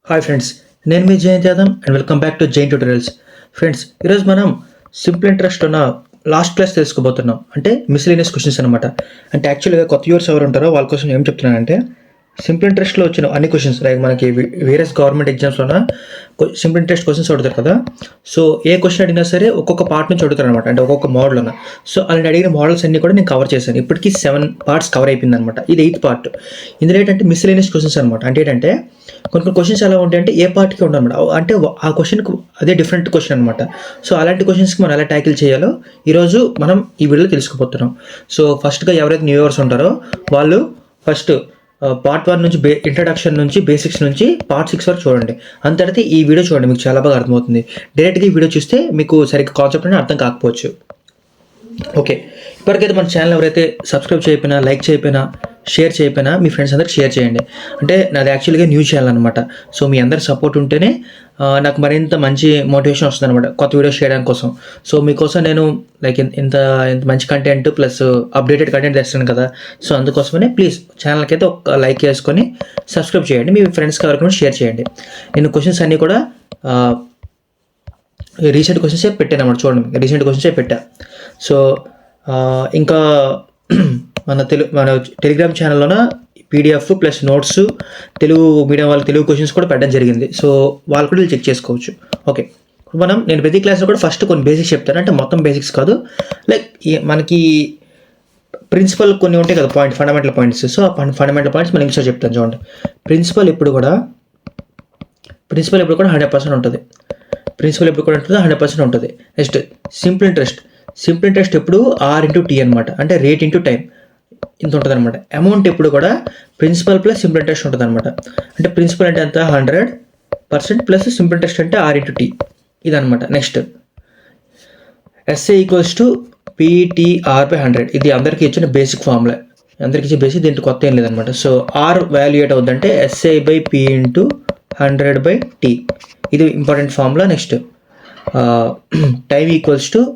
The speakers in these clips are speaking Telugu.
హాయ్ ఫ్రెండ్స్, నేను మీ Jayant Yadav and welcome back to Jain tutorials. Friends, ఈరోజు మనం సింపుల్ ఇంట్రెస్ట్ ఉన్న లాస్ట్ క్లాస్ తెలుసుకోబోతున్నాం. అంటే మిస్లేనియస్ క్వశ్చన్స్ అనమాట. అంటే యాక్చువల్గా కొత్త యూర్స్ ఎవరు ఉంటారో వాళ్ళ కోసం ఏం చెప్తున్నానంటే, సింపుల్ ఇంట్రెస్ట్లో వచ్చిన అన్ని క్వశ్చన్స్ లైక్ మనకి వేరియస్ గవర్నమెంట్ ఎగ్జామ్స్లోన సింపుల్ ఇంట్రెస్ట్ క్వశ్చన్స్ అడుగుతారు కదా. సో ఏ క్వశ్చన్ అడిగినా సరే ఒక్కొక్క పార్ట్ నుంచి అడుగుతారు అనమాట, అంటే ఒక్కొక్క మోడల్. సో అలాంటి అడిగిన మోడల్స్ అన్ని కూడా నేను కవర్ చేశాను. ఇప్పటికీ 7 పార్ట్స్ కవర్ అయిపోయింది అనమాట. ఇది 8th పార్ట్. ఇందులో ఏంటంటే మిస్లేనియస్ క్వశ్చన్స్ అనమాట. అంటే ఏంటంటే కొన్ని క్వశ్చన్స్ ఎలా ఉంటాయంటే ఏ పార్ట్కి ఉండనమాట, అంటే ఆ క్వశ్చన్కి అదే డిఫరెంట్ క్వశ్చన్ అనమాట. సో అలాంటి క్వశ్చన్స్కి మనం ఎలా ట్యాకిల్ చేయాలో ఈరోజు మనం ఈ వీడియోలో తెలుసుకుపోతున్నాం. సో ఫస్ట్గా ఎవరైతే న్యూ ఇయర్స్ ఉంటారో వాళ్ళు ఫస్ట్ పార్ట్ 1 నుంచి ఇంట్రడక్షన్ నుంచి బేసిక్స్ నుంచి పార్ట్ 6 వరకు చూడండి. అంత తర్వాత ఈ వీడియో చూడండి, మీకు చాలా బాగా అర్థమవుతుంది. డైరెక్ట్గా ఈ వీడియో చూస్తే మీకు సరిగ్గా కాన్సెప్ట్ అనేది అర్థం కాకపోవచ్చు. ఓకే, ఇప్పటికైతే మన ఛానల్ ఎవరైతే సబ్స్క్రైబ్ చేయకపోయినా, లైక్ చేయకపోయినా, షేర్ చేయకపోయినా మీ ఫ్రెండ్స్ అందరికి షేర్ చేయండి. అంటే నాది యాక్చువల్గా న్యూ ఛానల్ అనమాట. సో మీ అందరి సపోర్ట్ ఉంటేనే నాకు మరింత మంచి మోటివేషన్ వస్తుంది అనమాట కొత్త వీడియోస్ చేయడానికి కోసం. సో మీకోసం నేను లైక్ ఇంత మంచి కంటెంట్ ప్లస్ అప్డేటెడ్ కంటెంట్ తెస్తాను కదా. సో అందుకోసమనే ప్లీజ్ ఛానల్కి అయితే ఒక లైక్ చేసుకొని సబ్స్క్రైబ్ చేయండి. మీ ఫ్రెండ్స్కి ఎవరికి కూడా షేర్ చేయండి. నేను క్వశ్చన్స్ అన్నీ కూడా రీసెంట్ క్వశ్చన్సే పెట్టాను అన్నమాట. చూడండి, రీసెంట్ క్వశ్చన్సే పెట్టా. సో ఇంకా మన టెలిగ్రామ్ ఛానల్లోన PDF plus notes Telugu medium వాళ్ళ తెలుగు క్వశ్చన్స్ కూడా పెట్టడం జరిగింది. సో వాళ్ళు కూడా చెక్ చేసుకోవచ్చు. ఓకే, నేను ప్రతి క్లాస్లో కూడా ఫస్ట్ కొన్ని బేసిక్స్ చెప్తాను. అంటే మొత్తం బేసిక్స్ కాదు, లైక్ మనకి ప్రిన్సిపల్ కొన్ని ఉంటాయి కదా, ఫండమెంటల్ పాయింట్స్. సో ఆ ఫండమెంటల్ పాయింట్స్ మనం ఇంకా చెప్తాను. చూడండి, ప్రిన్సిపల్ ఎప్పుడు కూడా 100% ఉంటుంది. ప్రిన్సిపల్ ఎప్పుడు కూడా ఉంటుంది, 100% ఉంటుంది. నెక్స్ట్ సింపుల్ ఇంట్రెస్ట్ ఎప్పుడు R/T అనమాట. అంటే రేట్ ఇంటూ టైం ఇంత ఉంటుంది అనమాట. అమౌంట్ ఎప్పుడు కూడా ప్రిన్సిపల్ ప్లస్ సింపుల్ ఇంట్రెస్ట్ ఉంటుంది అనమాట. అంటే ప్రిన్సిపల్ అంటే ఎంత 100% ప్లస్ సింపుల్ ఇంట్రెస్ట్ అంటే R/T ఇదనమాట. Next SA = PTR/100. ఇది అందరికీ ఇచ్చిన బేసిక్ ఫార్ములా, అందరికీ ఇచ్చే బేసిక్, దీంట్లో కొత్త ఏం లేదనమాట. సో R వాల్యుయేట్ అవుతుందంటే SA/P × 100/T. ఇది important formula. Next time =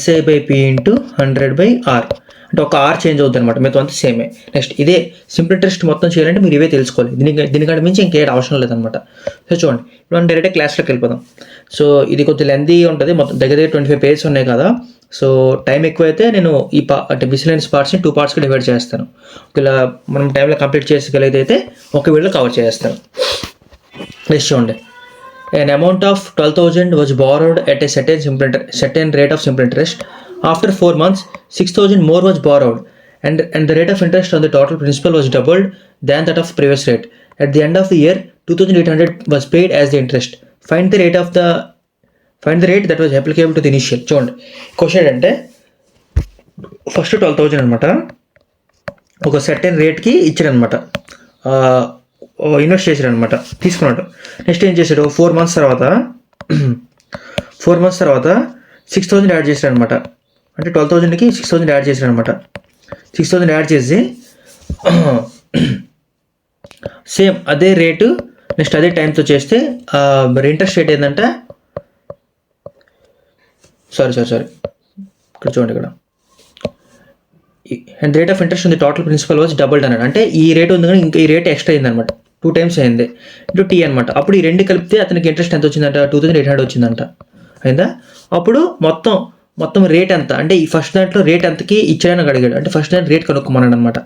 SA/P × 100/R. అంటే ఒక R చేంజ్ అవుతుంది అనమాట, మీతో అంతా సేమే. నెక్స్ట్ ఇదే సింపుల్ ఇంట్రెస్ట్ మొత్తం చేయాలంటే మీరు ఇవే తెలుసుకోవాలి. దీనికంటే మించి ఇంకేం అవసరం లేదనమాట. సో చూడండి, ఇప్పుడు మనం డైరెక్ట్గా క్లాస్లోకి వెళ్ళిపోదాం. సో ఇది కొంచెం లెంతీ ఉంటుంది, మొత్తం దగ్గర 25 పేజెస్ ఉన్నాయి కదా. సో టైం ఎక్కువైతే నేను అంటే మిస్లేనియస్ పార్ట్స్ని 2 పార్ట్స్కి డివైడ్ చేస్తాను. ఇలా మనం టైంలో కంప్లీట్ చేసేగలిగితే ఒక వీడియోలో కవర్ చేస్తాను. నెక్స్ట్ చూడండి, an amount of 12,000 was borrowed at a certain rate of simple interest. After 4 months, 6,000 more was borrowed, and the rate of interest on the total principal was doubled than that of previous rate. At the end of the year, 2,800 was paid as the interest. Find the rate that was applicable to the initial. చూడండి, క్వశ్చన్ అంటే ఫస్ట్ 12,000 అనమాట, ఒక సర్టెన్ రేట్కి ఇచ్చాడు అనమాట, ఇన్వెస్ట్ చేశాడు అనమాట, తీసుకున్నాడు. నెక్స్ట్ ఏం చేశాడు, 4 months తర్వాత 6,000 యాడ్ చేశాడు అనమాట. అంటే 12,000కి 6,000 యాడ్ చేశాడు అనమాట. 6,000 యాడ్ చేసి సేమ్ అదే రేటు నెక్స్ట్ అదే టైంతో చేస్తే మరి ఇంట్రెస్ట్ రేట్ ఏంటంటే సారీ ఇక్కడ చూడండి, ఇక్కడ అండ్ రేట్ ఆఫ్ ఇంట్రెస్ట్ ఉంది టోటల్ ప్రిన్సిపల్ వాజ్ డబుల్డ్ అన్నాడు. అంటే ఈ రేట్ ఉంది కానీ ఇంకా ఈ రేట్ ఎక్స్ట్రా అయింది అనమాట, 2 times అయింది ఇంటూ T అనమాట. అప్పుడు ఈ రెండు కలిపితే అతనికి ఇంట్రెస్ట్ ఎంత వచ్చిందంట, 2,800 వచ్చిందంట. అయిందా? అప్పుడు మొత్తం రేట్ ఎంత అంటే ఈ ఫస్ట్ దాంట్లో రేట్ ఎంతకి ఇచ్చాడని అడిగాడు. అంటే ఫస్ట్ దాంట్లో రేట్ కనుక్కోమన్నాడు అనమాట.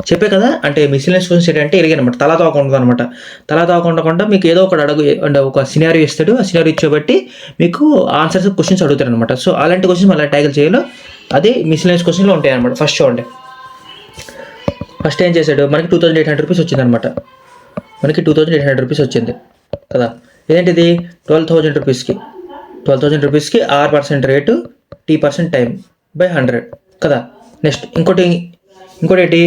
చెప్పే కదా, అంటే మిస్లేనియస్ క్వశ్చన్స్ ఏంటంటే ఇలాగనమాట, తలా తోకుండా మీకు ఏదో ఒకటి అంటే ఒక సినారియో ఇస్తాడు. ఆ సినారియో ఇచ్చేబట్టి మీకు ఆన్సర్స్ క్వశ్చన్స్ అడుగుతారు అనమాట. సో అలాంటి క్వశ్చన్స్ అలా ట్యాకిల్ చేయాలో అదే మిస్లేనియస్ క్వశ్చన్లో ఉంటాయి అనమాట. ఫస్ట్ చూడండి, ఫస్ట్ ఏం చేశాడు, మనకి 2,800 రూపీస్ వచ్చింది అనమాట. మనకి 2,800 రూపీస్ వచ్చింది కదా. ఏంటిది 12,000 రూపీస్కి R% rate, T% time by 100 కదా. నెక్స్ట్ ఇంకోటి ఏంటి,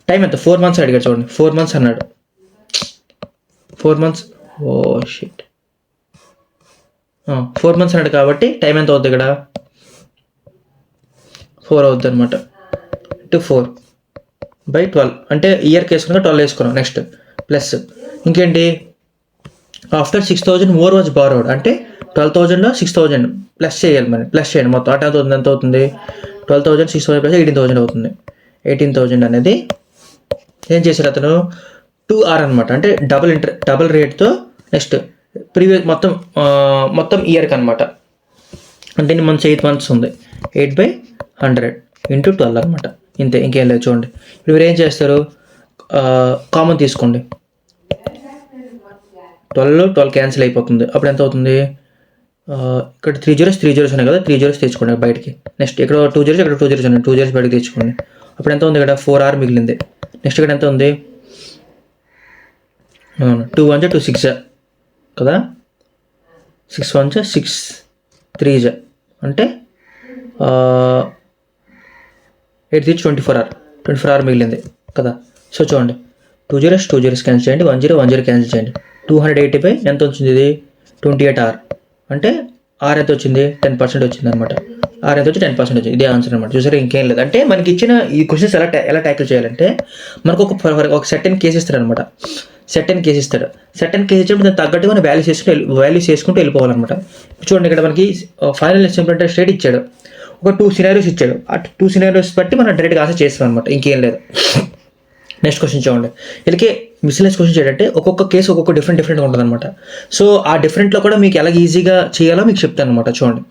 టైం ఎంత 4 months అడిగాడు. చూడండి 4 months అన్నాడు. 4 months, ఓ షిట్, 4 months అన్నాడు కాబట్టి టైం ఎంత అవుతుంది ఇక్కడ, 4 అవుతుంది అనమాట. ఇంటూ 4/12 అంటే ఇయర్కి వేసుకున్నా 12 వేసుకున్నాం. నెక్స్ట్ ప్లస్ ఇంకేంటి, ఆఫ్టర్ 6,000 మోర్ వాజ్ బారోడ్. అంటే 12,000లో 6,000 ప్లస్ చేయాలి, మరి ప్లస్ చేయండి మొత్తం. అటు ఎంత అవుతుంది, 12,000 6,000 ప్లస్ 18,000 అవుతుంది. 18,000 అనేది ఏం చేశాడు అతను, 2R అనమాట, అంటే డబల్ రేట్తో నెక్స్ట్ ప్రీవియస్ మొత్తం ఇయర్కి అనమాట. అంటే మంత్స్ 8 months ఉంది, 8/100 × 12 అనమాట. ఇంతే, ఇంకేం లేదు. చూడండి ఇప్పుడు మీరు ఏం చేస్తారు, కామన్ తీసుకోండి. 12 క్యాన్సిల్ అయిపోతుంది. అప్పుడు ఎంత అవుతుంది, ఇక్కడ 3 zeros ఉన్నాయి కదా, 3 zeros తెచ్చుకోండి బయటికి. నెక్స్ట్ ఇక్కడ 2 zeros, ఇక్కడ 2 zeros ఉన్నాయి, 2 zeros బయటకి తెచ్చుకోండి. అప్పుడు ఎంత ఉంది, ఇక్కడ 4R మిగిలింది. నెక్స్ట్ ఇక్కడ ఎంత ఉంది, 2 1 2 6 కదా, 6 1 6 3 అంటే 8 3 24R మిగిలింది కదా. సో చూడండి 2 zeros క్యాన్సిల్ చేయండి, 1 0 క్యాన్సిల్ చేయండి. 280 ఎంత వచ్చింది, ఇది 28R. అంటే ఆర్ ఎంత వచ్చింది, 10% వచ్చింది అనమాట. ఆర్ ఎంత వచ్చి 10% వచ్చింది. ఇదే ఆన్సర్ అనమాట. చూసారా, ఇంకేం లేదు. అంటే మనకి ఇచ్చిన ఈ క్వశ్చన్స్ ఎలా ట్యాకిల్ చేయాలంటే, మనకు ఒక సెర్టెన్ కేసు ఇస్తాడు అనమాట. సెర్టెన్ కేసు ఇచ్చినప్పుడు దాన్ని తగ్గట్టుగా మనం వాల్యూస్ చేసుకుంటూ వెళ్ళిపోవాలన్నమాట. చూడండి ఇక్కడ మనకి ఫైనల్ సింపుల్ ఇంట్రెస్ట్ రేట్ ఇచ్చాడు, ఒక 2 scenarios ఇచ్చాడు. ఆ 2 scenarios బట్టి మనం డైరెక్ట్గా ఆన్సర్ చేస్తాం అనమాట, ఇంకేం లేదు. నెక్స్ట్ క్వశ్చన్ చూడండి. వీళ్ళకి మిస్లెస్ క్వశ్చన్ ఏంటంటే ఒక్కొక్క కేసు ఒక్కొక్క డిఫరెంట్గా ఉంటుంది అనమాట. సో ఆ డిఫరెంట్లో కూడా మీకు ఎలా ఈజీగా చేయాలో మీకు చెప్తాను అనమాట. చూడండి,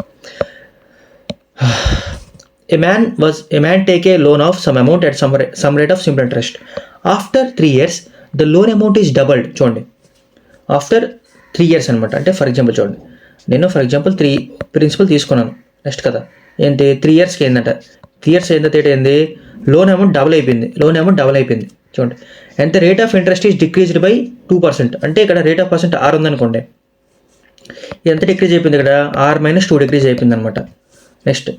A man take a loan of some amount at some rate of simple interest. After 3 years, the loan amount is doubled. చూడండి, ఆఫ్టర్ 3 years అనమాట. అంటే ఫర్ ఎగ్జాంపుల్ చూడండి, నేను ఫర్ ఎగ్జాంపుల్ 3 ప్రిన్సిపల్ తీసుకున్నాను. నెక్స్ట్ కదా ఏంటి, 3 yearsకి ఏంటంటే 3 years ఏంటంటే లోన్ అమౌంట్ డబుల్ అయిపోయింది. చూడండి, ఎంత rate of interest is decreased by 2%. అంటే ఇక్కడ రేట్ ఆఫ్ పర్సెంట్ R ఉందనుకోండి, ఎంత డిక్రీజ్ అయిపోయింది, ఇక్కడ R-2 డిక్రీజ్ అయిపోయింది అనమాట. Next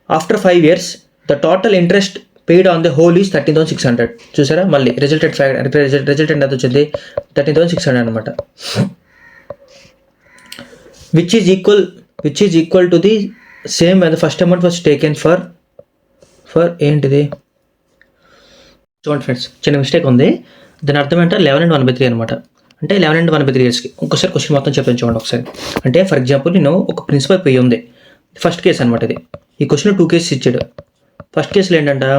after 5 years, the total interest paid on the whole is 13,600. చూసారా, మళ్ళీ రిజల్టెంట్ ఎంత వచ్చింది, 13,600 అనమాట. Which is equal to the same when the first amount was taken for ఏంటిది. చూడండి ఫ్రెండ్స్, చిన్న మిస్టేక్ ఉంది. దాని అర్థం ఏంటంటే 11 and 1/3 అనమాట. అంటే 11 and 1/3 yearsకి. ఇంకోసారి క్వశ్చన్ మొత్తం చెప్తాను చూడండి ఒకసారి. అంటే ఫర్ ఎగ్జాంపుల్ నేను ఒక ప్రిన్సిపల్ పే ఉంది, ఫస్ట్ కేసు అనమాట ఇది. ఈ క్వశ్చన్ 2 cases ఇచ్చాడు. ఫస్ట్ కేసులో ఏంటంటే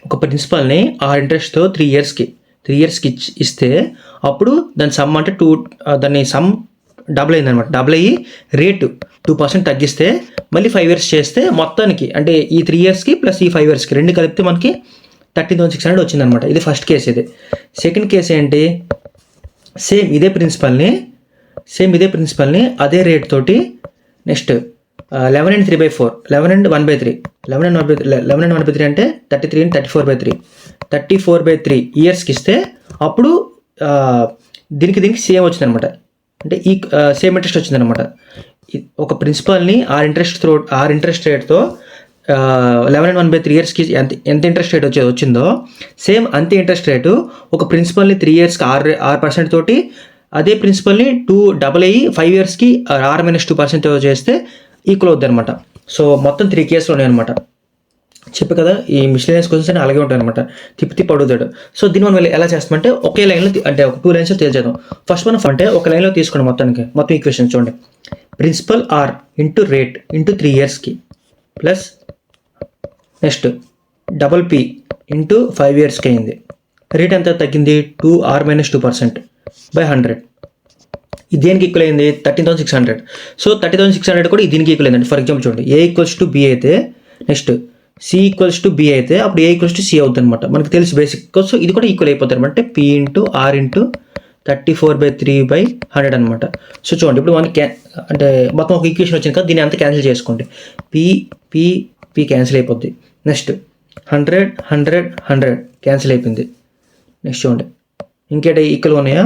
ఒక ప్రిన్సిపల్ని ఆ ఇంట్రెస్ట్తో 3 yearsకి ఇస్తే అప్పుడు దాని సమ్ అంటే దాన్ని సమ్ డబుల్ అయిందనమాట. డబుల్ అయ్యి రేటు 2% తగ్గిస్తే మళ్ళీ 5 years చేస్తే మొత్తానికి అంటే ఈ 3 yearsకి ప్లస్ ఈ 5 yearsకి రెండు కలిపితే మనకి 13,600 వచ్చిందనమాట. ఇది ఫస్ట్ కేసు. ఇది సెకండ్ కేసు ఏంటి, సేమ్ ఇదే ప్రిన్సిపల్ని అదే రేట్ తోటి నెక్స్ట్ 11 and 3/4, 11 and 1/3, 11 and 1/3 అంటే 33 and 34/3 ఇయర్స్కి ఇస్తే అప్పుడు దీనికి సేమ్ వచ్చిందనమాట. అంటే ఈ సేమ్ ఇంట్రెస్ట్ వచ్చిందనమాట. ఒక ప్రిన్సిపల్ని ఆర్ ఇంట్రెస్ట్ రేట్తో 11 and 1/3 ఇయర్స్కి ఎంత ఇంట్రెస్ట్ రేట్ వచ్చిందో సేమ్ అంతే ఇంట్రెస్ట్ రేటు ఒక ప్రిన్సిపల్ని 3 yearsకి 6% తోటి అదే ప్రిన్సిపల్ని 2 డబుల్ అయ్యి 5 yearsకి R-2% చేస్తే ఈక్వల్ అవుద్ది అనమాట. సో మొత్తం 3 cases ఉన్నాయన్నమాట. చెప్పు కదా, ఈ మిస్లేనియస్ క్వశ్చన్స్ అని అలాగే ఉంటాయి అనమాట, తిప్పి అడుగుతాడు. సో దీన్ని మనం ఎలా చేస్తామంటే ఒకే లైన్లో అంటే ఒక 2 lines తేల్చేద్దాం. ఫస్ట్ మనం అంటే ఒక లైన్లో తీసుకోండి మొత్తం ఈక్వేషన్. చూడండి, principal R into rate into 3 yearsకి plus next double P into 5 yearsకి అయింది. రేట్ ఎంత తగ్గింది, 2R-2% ఇది దేనికి ఈక్వల్ అయింది, 13,600. సో 13,600 కూడా దీనికి ఈక్వల్ అయిందండి. ఫర్ ఎగ్జాంపుల్ చూడండి, A = B అయితే నెక్స్ట్ C = B అయితే అప్పుడు A = C అవుతుంది అనమాట. మనకు తెలుసు బేసిక్. సో ఇది కూడా ఈక్వల్ అయిపోతుంది అనమాట. P × R × 34/3/100 అనమాట. సో చూడండి, ఇప్పుడు మనకి అంటే మొత్తం ఒక ఈక్వేషన్ వచ్చింది కదా, దీన్ని అంతా క్యాన్సిల్ చేసుకోండి. P క్యాన్సిల్ అయిపోద్ది. నెక్స్ట్ 100 క్యాన్సిల్ అయిపోయింది. నెక్స్ట్ చూడండి, ఇంకేంటి ఈక్వల్గా ఉన్నాయా,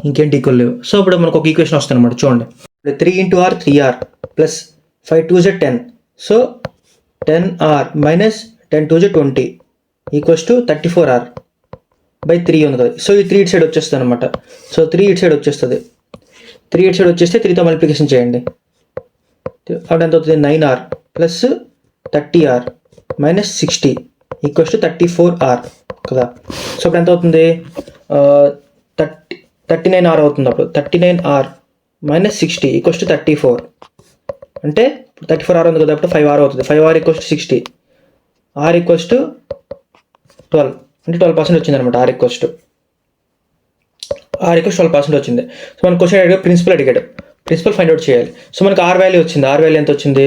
ఇంకేంటి ఈక్వల్ లేవు. సో ఇప్పుడు మనకు ఒక ఈక్వేషన్ వస్తుంది అనమాట. చూడండి, 3 × R 3R plus 5 2 is 10. So 10R minus 10 2 is 20 equals to 34R/3 ఉంది కదా. సో ఈ 3 ఇటు సైడ్ వచ్చేస్తుంది అనమాట. సో 3 ఇటు సైడ్ వచ్చేస్తుంది. 3 ఇటు సైడ్ వచ్చేస్తే 3తో మల్టిప్లికేషన్ చేయండి. అప్పుడు ఎంత అవుతుంది, 9R plus 30R minus 60 equals to 34R కదా. సో ఇప్పుడు ఎంత అవుతుంది, 39R అవుతుంది. అప్పుడు 39R మైనస్ 60 ఈక్వల్స్ టు 34. అంటే 34R ఉంది కదా, అప్పుడు 5R అవుతుంది. 5R = 60. ఆర్ ఈక్వల్స్ టు 12 అంటే 12% వచ్చింది అనమాట. ఆర్ ఈక్వల్స్ 12% వచ్చింది. సో మన క్వశ్చన్ అడిగాడు, ప్రిన్సిపల్ అడిగాడు, ప్రిన్సిపల్ ఫైండ్ అవుట్ చేయాలి. సో మనకు ఆర్ వాల్యూ వచ్చింది. ఆర్ వాల్యూ ఎంత వచ్చింది?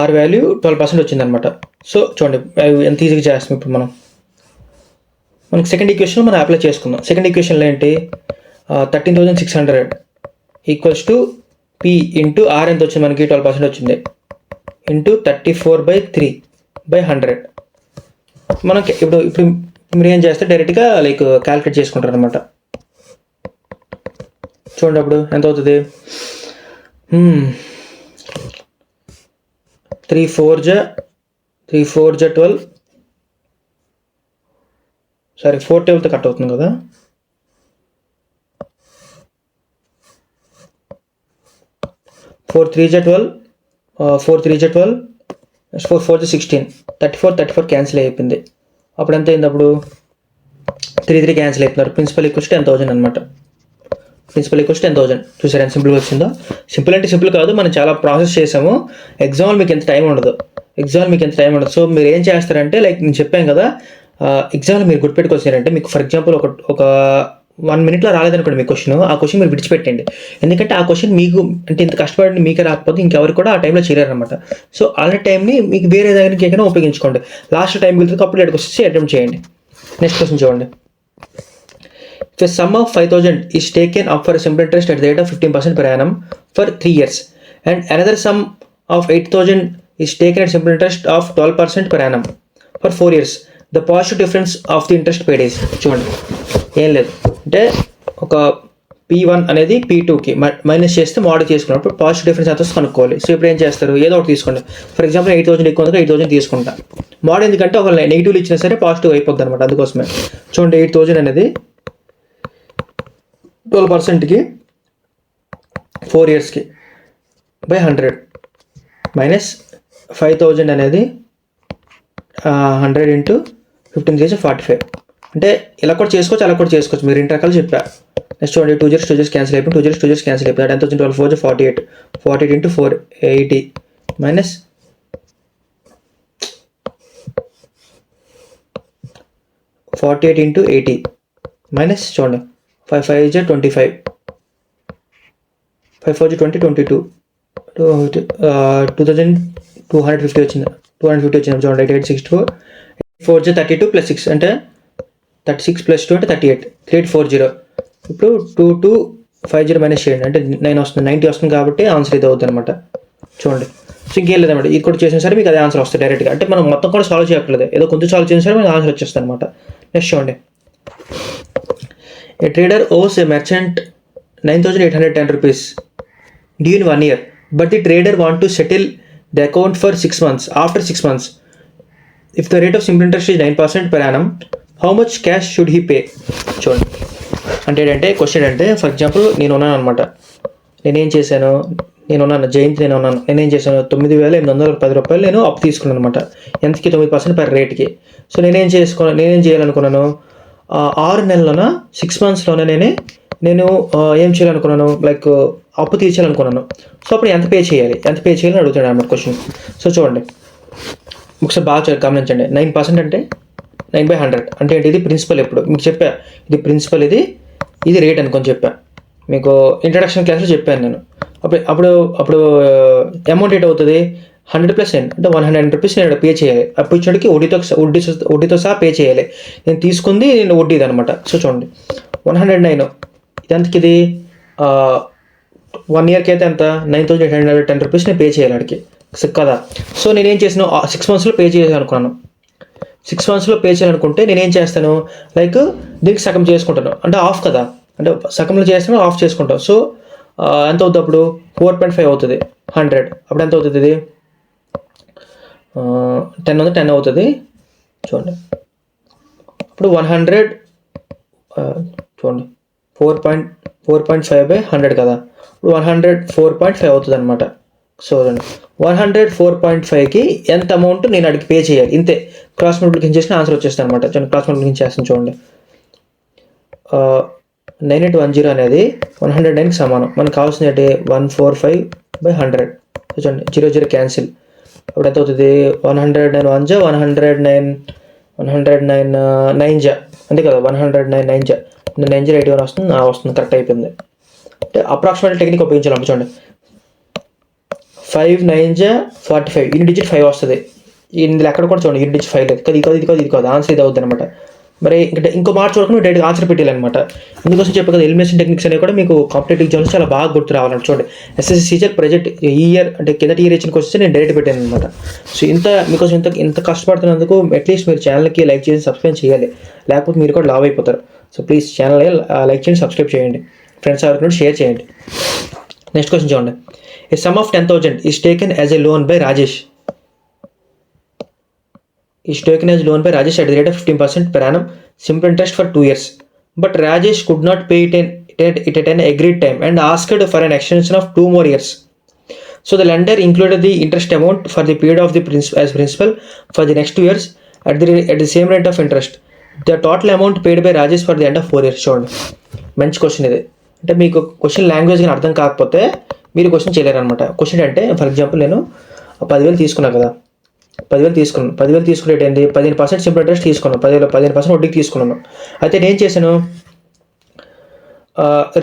ఆర్ వాల్యూ 12% వచ్చింది అనమాట. సో చూడండి ఎంత ఈజీగా చేస్తాం ఇప్పుడు మనకి సెకండ్ ఈక్వేషన్ మనం అప్లై చేసుకుందాం. సెకండ్ ఈక్వేషన్లో ఏంటి? 13,600 equals to p into r ఎంత వచ్చింది మనకి? 12% వచ్చింది ఇంటూ 34/3/100. మనకి ఇప్పుడు మీరు ఏం చేస్తే డైరెక్ట్గా లైక్ క్యాలిక్యులేట్ చేసుకుంటారు అనమాట. చూడండి అప్పుడు ఎంత అవుతుంది? 3 4 జా 12, సారీ 4 టేబుల్తో కట్ అవుతుంది కదా. 4 3 జా 12, 4 3 జా 12, 4 4 జా 16, 34 క్యాన్సిల్ అయిపోయింది. అప్పుడు ఎంత అయింది? అప్పుడు 3 3 క్యాన్సిల్ అయిపోతున్నారు. ప్రిన్సిపల్ ఈక్వల్స్ 10,000 అనమాట. Principal equals 10,000. చూసారు ఎంత సింపుల్గా వచ్చిందో? సింపుల్ అంటే సింపుల్ కాదు, మనం చాలా ప్రాసెస్ చేసాము. ఎగ్జామ్లో మీకు ఎంత టైం ఉండదు. సో మీరు ఏం చేస్తారంటే లైక్ నేను చెప్పాను కదా, ఎగ్జామ్లో మీరు గుర్తుపెట్టుకొచ్చారంటే మీకు ఫర్ ఎగ్జాంపుల్ ఒక 1 minute రాలేదనుకోండి మీ క్వశ్చన్, ఆ క్వశ్చన్ మీరు విడిచిపెట్టండి. ఎందుకంటే ఆ క్వశ్చన్ మీకు అంటే ఇంత కష్టపడి మీకే రాకపోతే ఇంకెవరికి కూడా ఆ టైంలో చేయలేరనమాట. సో అలాంటి టైంని మీకు వేరే దగ్గరికి ఏదైనా ఉపయోగించుకోండి. లాస్ట్ టైం వెళ్తే అప్పుడు క్వశ్చన్స్ అటెంప్ట్ చేయండి. నెక్స్ట్ క్వశ్చన్ చూడండి. If a sum of 5,000 is taken up for a simple interest at the rate of 15% per annum for 3 years and another sum of 8,000 is taken at simple interest of 12% per annum for 4 years, the positive difference of the interest paid is. చూడండి ఏం లేదు అంటే ఒక P1 అనేది P2కి మైనస్ చేస్తే మోడల్ చేసుకున్నప్పుడు పాజిటివ్ డిఫరెన్స్ ఎంత వస్తుంది కనుక్కోవాలి. సో ఇప్పుడు ఏం చేస్తారు? ఏదో ఒకటి తీసుకోండి. ఫర్ ఎగ్జాంపుల్ 8,000 ఎక్కువ 8,000 తీసుకుంటా. మోడల్ ఎందుకంటే ఒక నెగిటివ్లు ఇచ్చినా సరే పాజిటివ్ అయిపోద్ది అనమాట. అందుకోసమే చూడండి 8,000 అనేది 12%కి 4 yearsకి బై 100 మైనస్ 5,000 అనేది 100 ఇంటూ 15 చేసి 45. అంటే ఇలా కూడా చేసుకోవచ్చు, అలా కూడా చేసుకోవచ్చు. మీరు 2 రకాలు చెప్పా. నెక్స్ట్ చూడండి 2 zeros క్యాన్సిల్ అయిపోయి 2 zeros క్యాన్సిల్ అయిపోయి ఎంత వచ్చింది? 12 4 48 ఇంటూ 4 80 మైనస్ 48 ఇంటూ 80 మైనస్ చూడండి 5 5 జా 25, 5 4 జా 20 22, 2,250 వచ్చింది. 250 వచ్చింది చూడండి. 8864 4 జా 32 ప్లస్ 6 అంటే 36 ప్లస్ 2 అంటే 38, 3840. ఇప్పుడు 2250 మైనస్ చేయండి అంటే 9 వస్తుంది. 90 వస్తుంది కాబట్టి ఆన్సర్ ఇది అవుతుంది అనమాట. చూడండి సో ఇంకేం లేదన్నమాట. ఇది కూడా చేసిన సరే మీకు అదే ఆన్సర్ వస్తుంది డైరెక్ట్గా. అంటే మనం మొత్తం కూడా సాల్వ్ చేయట్లేదు, ఏదో కొంచెం సాల్వ్ చేసిన సరే మనకి ఆన్సర్ వచ్చేస్తుంది అనమాట. నెక్స్ట్ చూడండి. A trader owes a merchant 9,810 rupees due in 1 year, but the trader want to settle the account for 6 months. After 6 months, if the rate of simple interest is 9% per annum, how much cash should he pay? చూడండి అంటే క్వశ్చన్ అంటే ఫర్ ఎగ్జాంపుల్ నేను ఉన్నాను అనమాట. నేనేం చేశాను? జయంత్ నేనేం చేశాను? 9,810 రూపాయలు నేను అప్పు తీసుకున్నాను అనమాట. ఎంతకి? 9% పర్ రేట్కి. సో నేనేం చేయాలనుకున్నాను? 6 నెలలోన 6 monthsలోనే నేను ఏం చేయాలనుకున్నాను? లైక్ అప్పు తీర్చాలనుకున్నాను. సో అప్పుడు ఎంత పే చేయాలి అని అడుగుతాడు అన్నమాట క్వశ్చన్. సో చూడండి ఒకసారి బాగా గమనించండి. 9% అంటే 9/100 అంటే ఏంటి? ఇది ప్రిన్సిపల్. ఎప్పుడు మీకు చెప్పా ఇది ప్రిన్సిపల్, ఇది రేట్ అనుకొని చెప్పా మీకు. ఇంట్రడక్షన్ క్లాస్లో చెప్పాను నేను. అప్పుడు అమౌంట్ ఏంటి అవుతుంది? 100 + n అంటే 109 రూపీస్ నేను పే చేయాలి. అప్పుడు ఇచ్చడికి వడ్డీతో సహా పే చేయాలి. నేను తీసుకుంది వడ్డీ అనమాట. సో చూడండి 109 ఇదంతకి ఇది 1 yearకి అయితే ఎంత? 9,810 రూపీస్ నేను పే చేయాలి అడిగి కదా. సో నేనేం చేసాను? 6 monthsలో పే చేయాలనుకున్నాను. 6 monthsలో పే చేయాలనుకుంటే నేనేం చేస్తాను? లైక్ దీనికి సగం చేసుకుంటాను అంటే ఆఫ్ కదా, అంటే సగంలో చేస్తాను ఆఫ్ చేసుకుంటాను. సో ఎంత అవుతుంది అప్పుడు? 4.5 అవుతుంది 100. అప్పుడు ఎంత అవుతుంది? ఇది 10 అవుతుంది. చూడండి ఇప్పుడు 100 చూడండి 4.5/100 కదా. ఇప్పుడు 104.5 అవుతుంది అనమాట. సో 104.5కి ఎంత అమౌంట్ నేను అడిగి పే చేయాలి? ఇంతే. క్రాస్ మల్టిప్లికేషన్ చేసిన ఆన్సర్ వచ్చేస్తుంది అనమాట. క్రాస్ మల్టిప్లికేషన్ చేస్తాను చూడండి. 9810 అనేది 109కి సమానం. మనకు కావాల్సింది ఏంటి? 145/100. చూడండి 0 0 క్యాన్సిల్ అప్పుడు ఎంత అవుతుంది 109 1 జా 109 9 జా అంతే కదా 109 9 జా 9 జా 81 వస్తుంది వస్తుంది కరెక్ట్ అయిపోయింది. అంటే అప్రాక్సిమేట్ టెక్నిక్ ఉపయోగించాలి చూడండి. 5 9 జా 45 ఇన్ని డిజిట్ 5 వస్తుంది. ఇందులో ఎక్కడ కూడా చూడండి ఇన్ని డిజిట్ 5 లేదు కదా, ఇది కాదు ఆన్సర్ ఇది అవుతుంది అనమాట. మరి ఇంకో మాట చూడకుండా డైరెక్ట్గా ఆన్సర్ పెట్టాలన్నమాట. ఇందుకోసం చెప్పాను కదా ఎలిమినేషన్ టెక్నిక్స్ అనేవి కూడా మీకు కాంపిటేటివ్ ఎగ్జామ్స్ చాలా బాగా గుర్తు రావాలంటే చూడండి. ఎస్ఎస్సి సీజర్ ప్రజెంట్ ఈ ఇయర్ అంటే కిందటి ఇయర్ ఇచ్చిన క్వశ్చన్స్ నేను డైరెక్ట్ పెట్టాను అనమాట. సో మీకోసం ఇంత కష్టపడుతున్నందుకు అట్లీస్ట్ మీరు ఛానల్కి లైక్ చేసి సబ్స్క్రైబ్ చేయాలి, లేకపోతే మీరు కూడా లావ్ అయిపోతారు. సో ప్లీజ్ ఛానల్ లైక్ చేయండి, సబ్స్క్రైబ్ చేయండి, ఫ్రెండ్స్ ఎవరికి కూడా షేర్ చేయండి. నెక్స్ట్ క్వశ్చన్ చూడండి. A sum of 10,000 is taken as a loan by Rajesh. is taken as loan by Rajesh at the rate of 15% per annum, simple interest for 2 years. But Rajesh could not pay it at an agreed time and asked for an extension of 2 more years. So the lender included the interest amount for the period of the as principal for the next 2 years at the same rate of interest. The total amount paid by Rajesh for the end of 4 years. చూడండి మంచి క్వశ్చన్ ఇది. అంటే మీకు క్వశ్చన్ లాంగ్వేజ్ కానీ అర్థం కాకపోతే మీరు క్వశ్చన్ చేయలేరు అనమాట. క్వశ్చన్ అంటే ఫర్ ఎగ్జాంపుల్ నేను 10,000 తీసుకున్నాను కదా, 10,000 తీసుకునేది ఏంటి 15% సింపుల్ ఇంట్రెస్ట్ తీసుకున్నాను, 15% వడ్డీకి తీసుకున్నాను. అయితే నేను చేశాను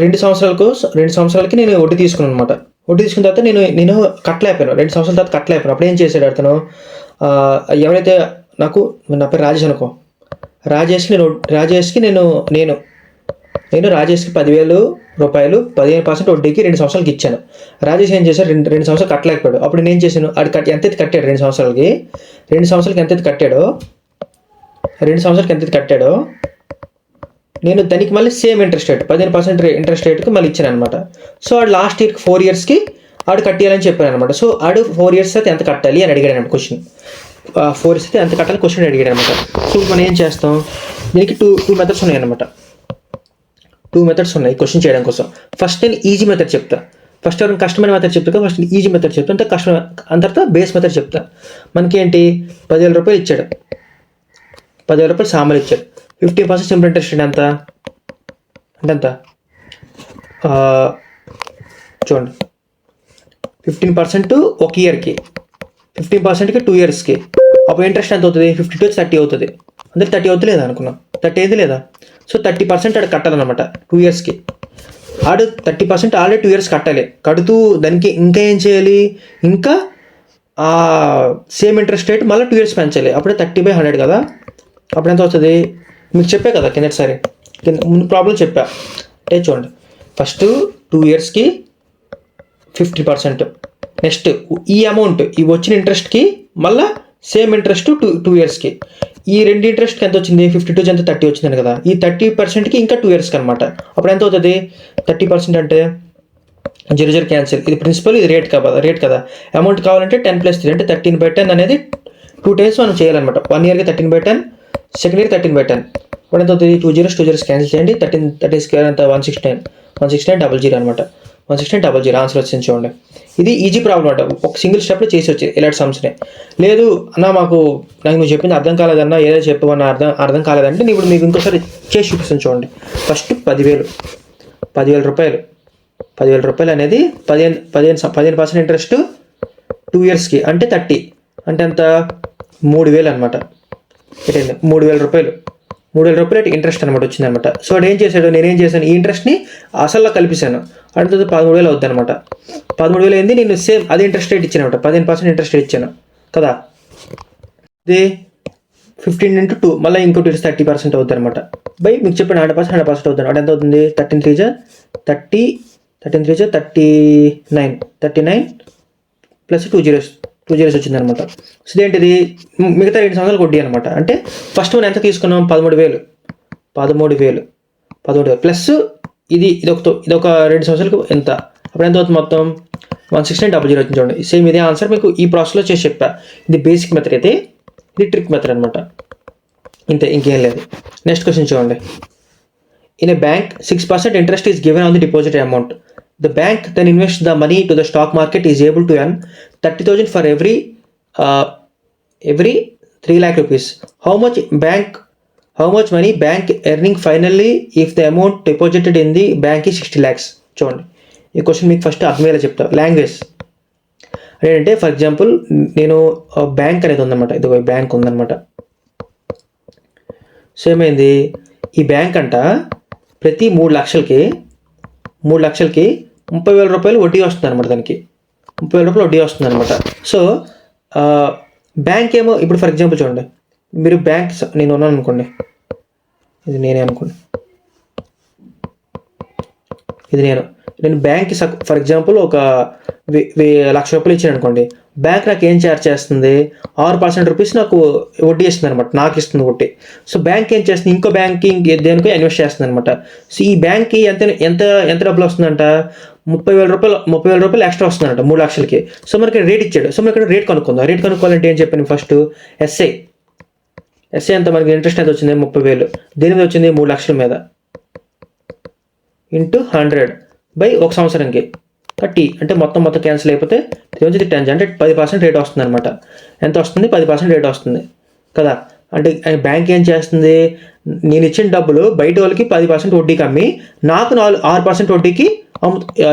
2 సంవత్సరాలకి నేను వడ్డీ తీసుకున్నాను అనమాట. వడ్డీ తీసుకున్న తర్వాత నేను కట్టలేకపోయాను, 2 సంవత్సరాల తర్వాత కట్టలేకపోయాను. అప్పుడు ఏం చేశాడు అతను, ఎవరైతే నా పేరు రాజేష్ అనుకో, రాజేష్కి నేను 10,000 రూపాయలు 15% వడ్డీకి 2 సంవత్సరాలకి ఇచ్చాను. రాజేష్ ఏం చేశాడు, 2 సంవత్సరాలు కట్టలేకపోయాడు. అప్పుడు నేను చేశాను, అది ఎంతైతే కట్టాడు 2 సంవత్సరాలకి ఎంతైతే కట్టాడో నేను దానికి మళ్ళీ సేమ్ ఇంట్రెస్ట్ రేట్ 15% ఇంట్రెస్ట్ రేట్కి మళ్ళీ ఇచ్చాను అనమాట. సో ఆడు లాస్ట్ ఇయర్కి 4 ఇయర్స్కి ఆడు కట్టాలని చెప్పాను అనమాట. సో ఆడు 4 ఇయర్స్ అయితే ఎంత కట్టాలి అని అడిగాడు అనమాట క్వశ్చన్. 4 ఇయర్స్ అయితే ఎంత కట్టాలి క్వశ్చన్ అడిగాడు అనమాట. సో మనం ఏం చేస్తాం, దీనికి టూ మెథడ్స్ ఉన్నాయి అనమాట. 2 మెథడ్స్ ఉన్నాయి క్వశ్చన్ చేయడం కోసం. ఫస్ట్ నేను ఈజీ మెథడ్ చెప్తా, ఫస్ట్ ఎవరైనా కష్టమైన మెథడ్ చెప్తా, ఫస్ట్ ఈజీ మెథడ్ చెప్తా, అంటే కష్టమైన తర్వాత బేస్ మెథడ్ చెప్తా. మనకి ఏంటి 10,000 రూపాయలు ఇచ్చాడు, 10,000 రూపాయలు సామాన్లు ఇచ్చాడు. 50% సింపుల్ ఇంట్రెస్ట్ ఎంత అంటే ఎంత చూడండి, 15% ఒక ఇయర్కి, 15%కి 2 ఇయర్స్కి. అప్పుడు ఇంట్రెస్ట్ ఎంత అవుతుంది, 50 to 30 అవుతుంది. అందరు 30 అవుతుంది లేదా అనుకున్నాం, 30 అయింది లేదా. సో 30% ఆడు కట్టాలన్నమాట 2 ఇయర్స్కి. ఆడు 30% ఆల్రెడీ 2 ఇయర్స్ కట్టాలి. కడుతూ దానికి ఇంకా ఏం చేయాలి, ఇంకా సేమ్ ఇంట్రెస్ట్ రేట్ మళ్ళీ 2 ఇయర్స్ పెంచాలి. అప్పుడే 30/100 కదా. అప్పుడు ఎంత వస్తుంది మీకు చెప్పే కదా కిందటిసారి, ముందు ప్రాబ్లం చెప్పా. అంటే చూడండి, ఫస్ట్ 2 ఇయర్స్కి 50%, నెక్స్ట్ ఈ అమౌంట్ ఈ వచ్చిన ఇంట్రెస్ట్కి మళ్ళీ సేమ్ ఇంట్రెస్ట్ 2 ఇయర్స్కి. ఈ రెండు ఇంట్రెస్ట్కి ఎంత వచ్చింది, 52 ఎంత 30 వచ్చిందని కదా. ఈ 30%కి ఇంకా 2 ఇయర్స్కి అనమాట. అప్పుడు ఎంత అవుతుంది, 30% అంటే 0 క్యాన్సిల్. ఇది ప్రిన్సిపల్, ఇది రేట్ కదా. అమౌంట్ కావాలంటే 10+3 అంటే 13/10 అనేది 2 times మనం చేయాలన్నమాట. 1 ఇయర్కి 13/10, సెకండ్ ఇయర్కి 13/10. ఇప్పుడు ఎంత అవుతుంది, 2 zeros క్యాన్సిల్ చేయండి. 30 స్క్వేర్ అంత 169 అనమాట. 169 ఆన్సర్ వచ్చింది చూడండి. ఇది ఈజీ ప్రాబ్లం అంట, ఒక సింగిల్ స్టెప్లో చేసి వచ్చి ఇలాంటి సమ్స్ని. లేదు అన్న నాకు నువ్వు చెప్పింది అర్థం కాలేదన్నా, ఏదో చెప్పవన్నా అర్థం కాలేదంటే నేను ఇప్పుడు మీకు ఇంకోసారి చేసి చూపిస్తాను చూడండి. ఫస్ట్ 10,000 రూపాయలు అనేది 15% ఇంట్రెస్ట్ 2 ఇయర్స్కి అంటే 30 అంటే ఎంత 3,000 అనమాట. 3,000 రూపాయలు ఇంట్రెస్ట్ అనమాట వచ్చిందనమాట. సో వాడు ఏం చేశాడు, నేనేం చేశాను, ఈ ఇంట్రెస్ట్ని అసల్లో కలిపిస్తాను, అంటే 13,000 అవుద్ది అనమాట. 13,000 అయింది, నేను సేమ్ అదే ఇంట్రెస్ట్ రేట్ ఇచ్చాను అనమాట, 15% ఇంట్రెస్ట్ రేట్ ఇచ్చాను కదా. ఇది 15 into 2 మళ్ళీ ఇంకోటి 30% అవుతుంది అనమాట. బై మీకు చెప్పిన 100% అవుతుంది. అంటే ఎంత అవుతుంది, 13 3 39 ప్లస్ 2 zeros వచ్చిందనమాట. సో ఇదేంటిది మిగతా 2 సంవత్సరాలు వడ్డీ అనమాట. అంటే ఫస్ట్ మనం ఎంత తీసుకున్నాం, 13,000 ప్లస్ ఇదొక 2 సంవత్సరాలకు ఎంత, అప్పుడు ఎంత అవుతుంది మొత్తం 169,000 వచ్చింది చూడండి. సేమ్ ఇదే ఆన్సర్ మీకు ఈ ప్రాసెస్లో చేసి చెప్పా. ఇది బేసిక్ మెథడ్ అయితే, ఇది ట్రిక్ మెథడ్ అనమాట. ఇంకేం లేదు. నెక్స్ట్ క్వశ్చన్ చూడండి. In a bank 6% interest is given on the deposit amount. The bank then invests the money to the stock market is able to earn 30,000 for every 3 lakh rupees. How much money bank earning finally if the amount deposited in the bank is 60 lakhs? చూడండి, ఈ క్వశ్చన్ మీకు ఫస్ట్ అర్థమయ్యేలా చెప్తా. లాంగ్వేజ్ ఏంటంటే ఫర్ ఎగ్జాంపుల్ నేను బ్యాంక్ అనేది ఉందన్నమాట, ఇది బ్యాంక్ ఉందన్నమాట. సో ఏమైంది, ఈ బ్యాంక్ అంట ప్రతి 3 లక్షలకి 30,000 రూపాయలు వడ్డీ వస్తుంది అనమాట. దానికి 30,000 రూపాయలు వడ్డీ వస్తుంది అనమాట. సో బ్యాంక్ ఏమో ఇప్పుడు ఫర్ ఎగ్జాంపుల్ చూడండి, మీరు బ్యాంక్ నేను ఉన్నాను అనుకోండి, ఇది నేనే అనుకోండి, ఇది నేను బ్యాంక్కి ఫర్ ఎగ్జాంపుల్ ఒక 1,00,000 రూపాయలు ఇచ్చాను అనుకోండి, బ్యాంక్ నాకు ఏం ఛార్జ్ చేస్తుంది, 6% రూపీస్ నాకు వడ్డీ ఇస్తుంది అనమాట, నాకు ఇస్తుంది వడ్డీ. సో బ్యాంక్ ఏం చేస్తుంది, ఇంకో బ్యాంక్కి దేనికో ఇన్వెస్ట్ చేస్తుంది అనమాట. సో ఈ బ్యాంక్కి ఎంత ఎంత ఎంత డబ్బులు వస్తుందంట, 30,000 రూపాయలు ఎక్స్ట్రా వస్తుందంట 3 లక్షలకి. సో మనకి రేట్ ఇచ్చాడు. సో మనం ఇక్కడ రేట్ కనుక్కుందాం. రేట్ కనుక్కోవాలంటే ఏం చెప్పాను ఫస్ట్, ఎస్ఐ ఎంత మనకి ఇంట్రెస్ట్ ఎంత వచ్చింది, 30,000. దేని మీద వచ్చింది, 3 లక్షల మీద ఇంటూ 100 బై 1 సంవత్సరంకి 30, అంటే మొత్తం క్యాన్సిల్ అయిపోతే 10 అంటే 10% రేట్ వస్తుంది అనమాట. ఎంత వస్తుంది, 10% రేట్ వస్తుంది కదా. అంటే బ్యాంక్ ఏం చేస్తుంది, నేను ఇచ్చిన డబ్బులు బయట వాళ్ళకి 10% వడ్డీకి అమ్మి నాకు 6% వడ్డీకి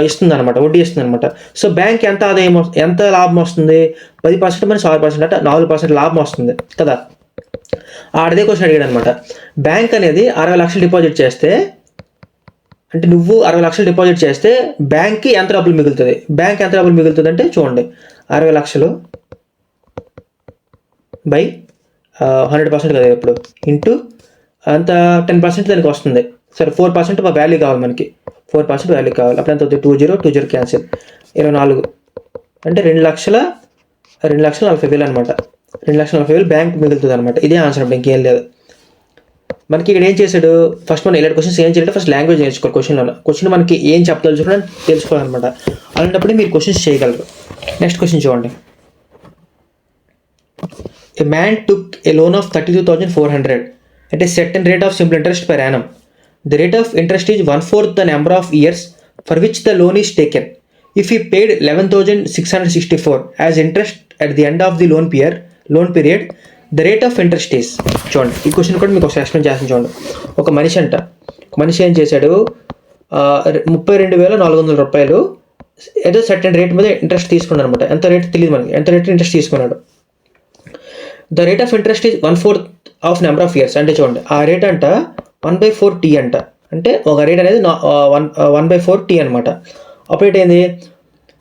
ఇస్తుంది అనమాట, వడ్డీ ఇస్తుంది అనమాట. సో బ్యాంక్ ఎంత ఆదాయం, ఎంత లాభం వస్తుంది, 10% మైనస్ 6% అంటే 4% లాభం వస్తుంది కదా. ఆడదే క్వశ్చన్ అడిగాడు అనమాట. బ్యాంక్ అనేది 60 లక్షలు డిపాజిట్ చేస్తే, అంటే నువ్వు 60 లక్షలు డిపాజిట్ చేస్తే బ్యాంక్కి ఎంత డబ్బులు మిగులుతుంది, బ్యాంక్ ఎంత డబ్బులు మిగులుతుంది అంటే చూడండి, 60 లక్షలు బై 100% కదా ఇప్పుడు, ఇంటూ అంత 10% దానికి వస్తుంది. సరే 4% వాల్యూ కావాలి మనకి, 4% వాల్యూ కావాలి. అప్పుడు ఎంత అవుతుంది, 20 క్యాన్సిల్, 24 అంటే 2,40,000 అనమాట. 2,40,000 బ్యాంక్ మిగులుతుంది అనమాట. ఇదే ఆన్సర్ అంటే ఇంకేం లేదు. మనకి ఇక్కడ ఏం చేశాడు, ఫస్ట్ మనం ఇలాంటి క్వశ్చన్స్ ఏం చేయాలంటే ఫస్ట్ లాంగ్వేజ్ నేర్చుకోవాలి. క్వశ్చన్ మనకి ఏం చెప్పదలుచుకోవడం తెలుసుకోవాలన్నమాట. అలాంటప్పుడు మీరు క్వశ్చన్స్ చేయగలరు. నెక్స్ట్ క్వశ్చన్ చూడండి. A man took a loan of 32,400 at a certain rate of simple interest per annum. The rate of interest is 1/4 the number of years for which the loan is taken. If he paid 11,664 as interest at the end of the loan period, the rate of interest is. చూడండి, ఈ క్వశ్చన్ కూడా మీకు ఒకసారి ఎక్స్ప్లెయిన్ చేస్తాను చూడండి. ఒక మనిషి ఏం చేశాడు, 32,400 రూపాయలు ఏదో సర్టెన్ రేట్ మీద ఇంట్రెస్ట్ తీసుకున్నాడు అనమాట. ఎంత రేట్ తెలియదు మనకి, ఎంత రేట్ ఇంట్రెస్ట్ తీసుకున్నాడు. The rate of interest is 1/4 of number of years. అంటే చూడండి, ఆ రేట్ అంట 1/4 T అంట. అంటే ఒక రేట్ అనేది 1/4 T అనమాట. అప్పుడు ఏంటి,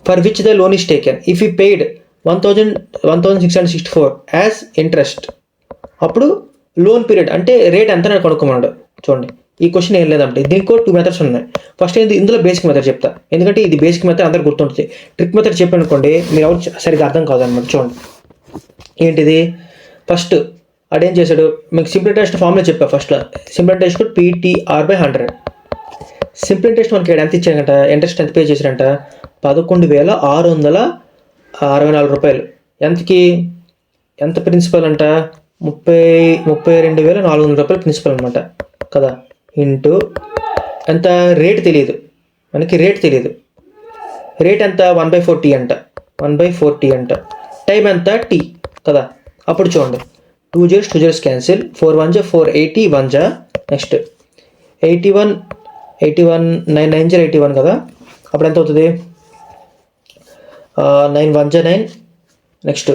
for which the loan is taken. If you paid 1,664 as interest, అప్పుడు లోన్ పీరియడ్ అంటే రేట్ ఎంత అని కనుక్కోమన్నాడు. చూడండి, ఈ క్వశ్చన్ ఏం లేదంటే దీనికి 2 మెథడ్స్ ఉన్నాయి. ఫస్ట్ ఏంటి, ఇందులో బేసిక్ మెథడ్ చెప్తా, ఎందుకంటే ఇది బేసిక్ మెథడ్ అందరు గుర్తుంటుంది. ట్రిక్ మెథడ్ చెప్పానుకోండి మీరు ఎవరు సరిగ్గా అర్థం కాదనమాట. చూడండి ఏంటిది, ఫస్ట్ అదేం చేశాడు, మీకు సింపుల్ ఇంట్రెస్ట్ ఫార్ములా చెప్పా. ఫస్ట్లో simple interest PTR/100. Simple interest మనకి ఎంత ఇచ్చాడంట, ఇంట్రెస్ట్ ఎంత పే చేశాడంట, 11,664 రూపాయలు. ఎంత ప్రిన్సిపల్ అంట, 32,400 రూపాయలు ప్రిన్సిపల్ అనమాట కదా. ఇంటూ ఎంత రేట్ తెలియదు మనకి, రేట్ ఎంత 1/4 T అంట, 1/4 T అంట. టైం ఎంత T కదా. అప్పుడు చూడండి, 2 zeros క్యాన్సిల్, 4 1 4 80 1 నెక్స్ట్ 81 9 9 81 కదా. అప్పుడు ఎంత అవుతుంది, 9 1 9 నెక్స్ట్